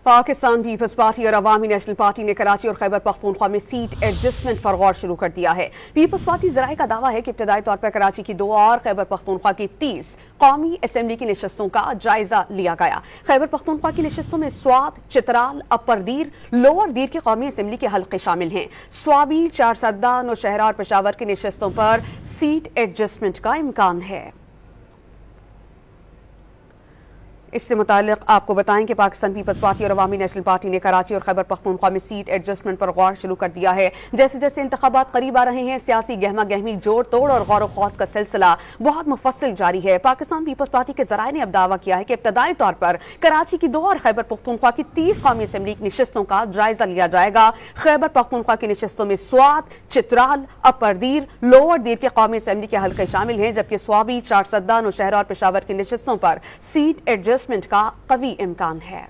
Pakistan peoples party और अवामी national party ने कराची और खैबर पख्तूनख्वा में सीट एडजस्टमेंट पर गौर शुरू कर दिया है। पीपल्स पार्टी जराये का दावा है कि इब्तदाई तौर पर कराची की 2 और खैबर पख्तूनख्वा की 30 कौमी असम्बली की नशस्तों का जायजा लिया गया। खैबर पख्तूनख्वा की नशस्तों में स्वात, चित्राल, अपर दीर, लोअर दीर की कौमी असम्बली के हल्के शामिल हैं। स्वाबी, चारसद्दा, नौशहरा और पेशावर की नशस्तों पर सीट एडजस्टमेंट का इम्कान है। इससे मुताल्लिक आपको बताएं कि पाकिस्तान पीपल्स पार्टी और अवामी नेशनल पार्टी ने कराची और खैबर पख्तूनख्वा में सीट एडजस्टमेंट पर गौर शुरू कर दिया है। जैसे जैसे इंतखाबात करीब आ रहे हैं, सियासी गहमा गहमी, जोड़ तोड़ और गौर खौज का सिलसिला बहुत मुफस्सिल जारी है। पाकिस्तान पीपल्स पार्टी के जराये ने अब दावा किया है कि इब्तदाई तौर पर कराची की 2 और खैबर पख्तूनख्वा की 30 कौमी असम्बली की नशस्तों का जायजा लिया जाएगा। खैबर पख्तूनख्वा की नशस्तों में स्वात, चित्राल, अपर दीर, लोअर दीर के कौमी असम्बली के हल्के शामिल हैं, जबकि स्वाबी, चारसद्दा, नौशहरा और पेशावर की नशस्तों पर सीट एडजस्टमेंट का कवी इम्कान है।